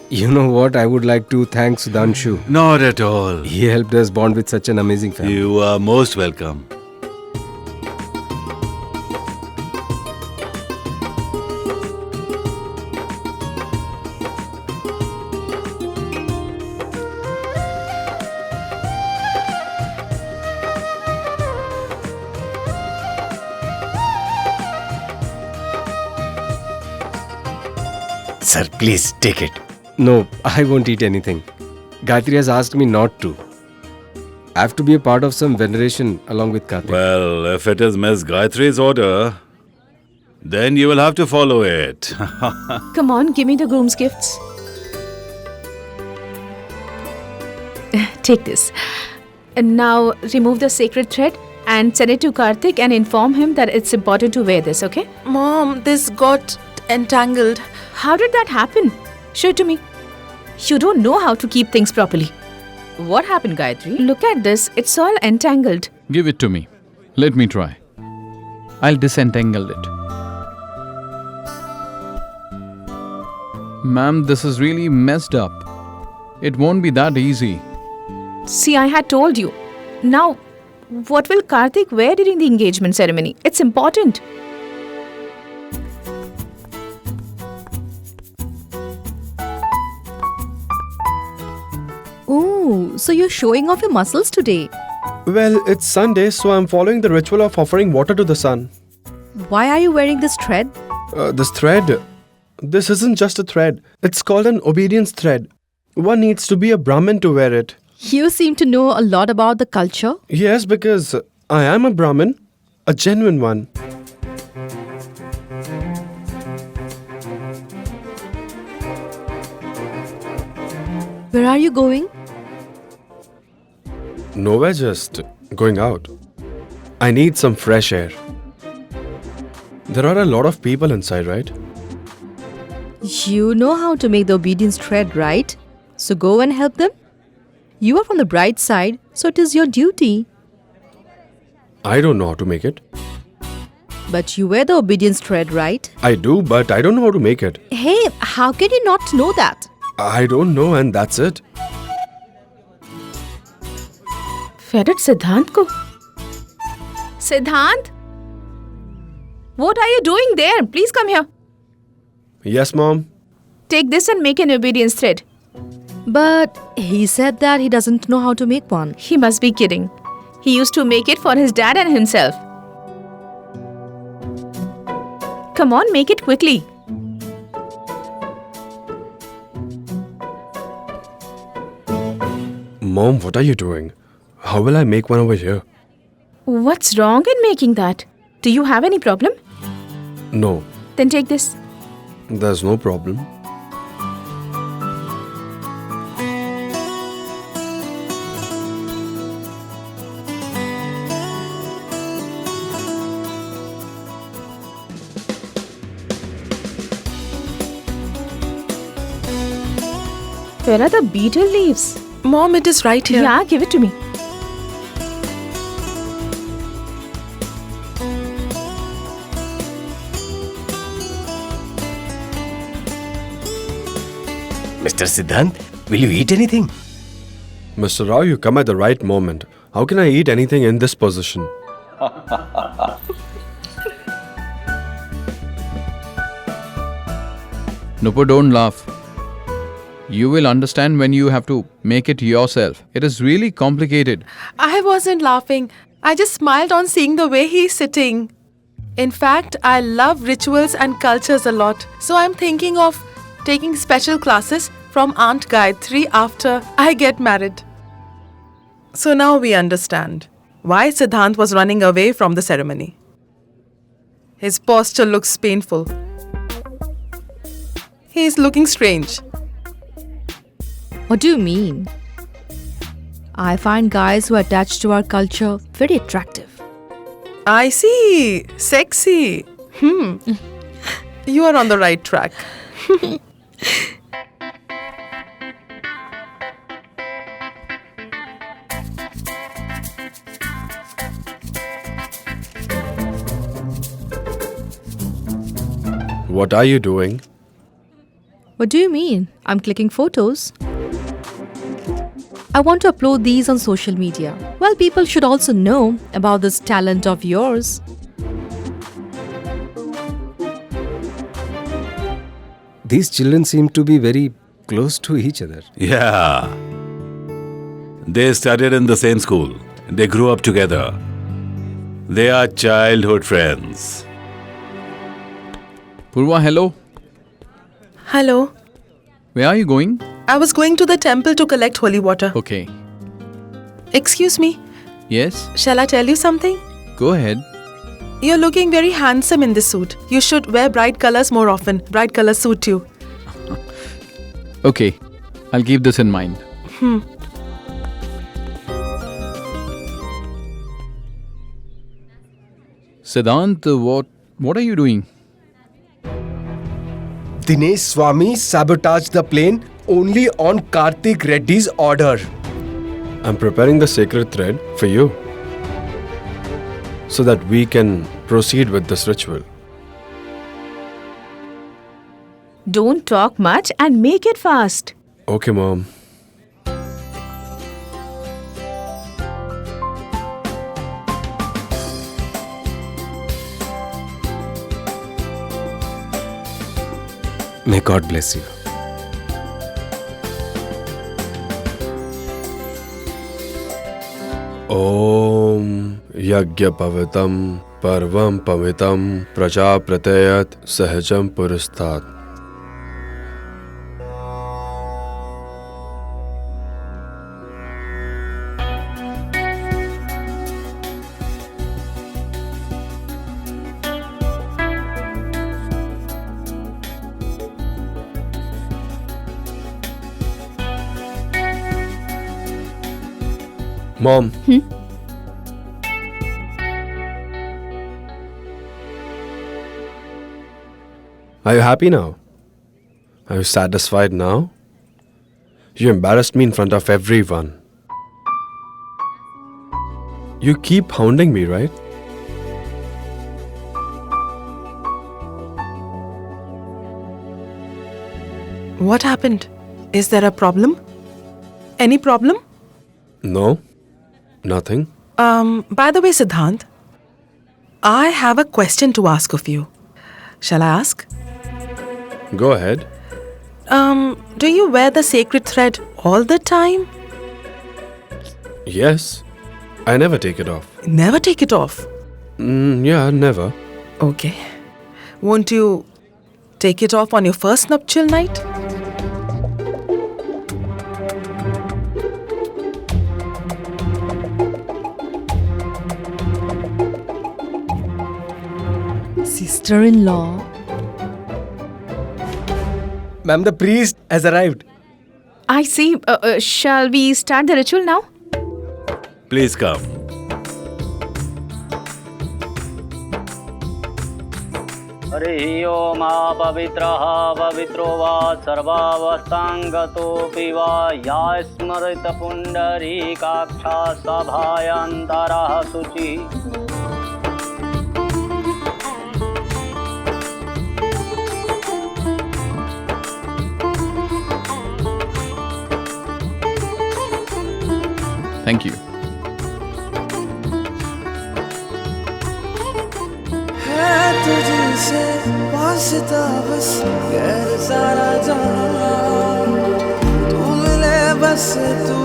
You know what? I would like to thank Sudhanshu. Not at all. He helped us bond with such an amazing family. You are most welcome. Sir, please take it. No, I won't eat anything. Gayatri has asked me not to. I have to be a part of some veneration along with Karthik. Well, if it is Miss Gayatri's order, then you will have to follow it. Come on, give me the groom's gifts. Take this. And now remove the sacred thread and send it to Karthik and inform him that it's important to wear this, okay? Mom, this got entangled. How did that happen? Show it to me. You don't know how to keep things properly. What happened, Gayatri? Look at this. It's all entangled. Give it to me. Let me try. I'll disentangle it. Ma'am, this is really messed up. It won't be that easy. See, I had told you. Now, what will Karthik wear during the engagement ceremony? It's important. Oh, so you're showing off your muscles today. Well, it's Sunday, so I'm following the ritual of offering water to the sun. Why are you wearing this thread? This thread. This isn't just a thread. It's called an obedience thread. One needs to be a Brahmin to wear it. You seem to know a lot about the culture. Yes, because I am a Brahmin. A genuine one. Where are you going? Nowhere, just going out. I need some fresh air. There are a lot of people inside, right? You know how to make the obedience thread, right? So go and help them. You are from the bride's side, so it is your duty. I don't know how to make it. But you wear the obedience thread, right? I do, but I don't know how to make it. Hey, how can you not know that? I don't know, and that's it. Ferret Siddhant ko. Siddhant? What are you doing there? Please come here. Yes, Mom. Take this and make an obedience thread. But he said that he doesn't know how to make one. He must be kidding. He used to make it for his dad and himself. Come on, make it quickly. Mom, what are you doing? How will I make one over here? What's wrong in making that? Do you have any problem? No, Then take this. there's no problem. Where are the betel leaves? Mom, it is right here. Yeah, give it to me. Mr. Siddhant, will you eat anything? Mr. Rao, you come at the right moment. How can I eat anything in this position? Nupur, don't laugh. You will understand when you have to make it yourself. It is really complicated. I wasn't laughing. I just smiled on seeing the way he's sitting. In fact, I love rituals and cultures a lot. So I'm thinking of taking special classes from Aunt Gayatri after I get married. So now we understand why Siddhant was running away from the ceremony. His posture looks painful. He's looking strange. What do you mean? I find guys who are attached to our culture very attractive. I see. Sexy. You are on the right track. What are you doing? What do you mean? I'm clicking photos. I want to upload these on social media. Well, people should also know about this talent of yours. These children seem to be very close to each other. Yeah. They studied in the same school. They grew up together. They are childhood friends. Purva, hello. Hello. Where are you going? I was going to the temple to collect holy water. Okay. Excuse me. Yes, Shall I tell you something? go ahead. You're looking very handsome in this suit. You should wear bright colors more often. Bright colors suit you. Okay, I'll keep this in mind. Siddhant, what are you doing? Dinesh Swami sabotaged the plane only on Karthik Reddy's order. I'm preparing the sacred thread for you so that we can proceed with this ritual. Don't talk much and make it fast. Okay, Mom. May God bless you. Om Yagya Pavitam Parvam Pavitam Prajapratayat Sahajam Purasthat. Mom. Are you happy now? Are you satisfied now? You embarrassed me in front of everyone. You keep hounding me, right? What happened? Is there a problem? Any problem? No, nothing. By the way, Siddhant, I have a question to ask of you. Shall I ask? Go ahead. Do you wear the sacred thread all the time? Yes, I never take it off. Never take it off. Yeah, never. Okay. Won't you take it off on your first nuptial night? Sister-in-law. Ma'am, the priest has arrived. I see. Shall we start the ritual now? Please come. हरिः ओम पवित्रः पवित्रो वा सर्वावस्थाङ्गतोऽपि वा या स्मृतपुण्डरीकाक्षा सभायान्तरः शुचिः Thank you. तुझसे वास्ता बस गैर सारा जहां तू मिले बस तू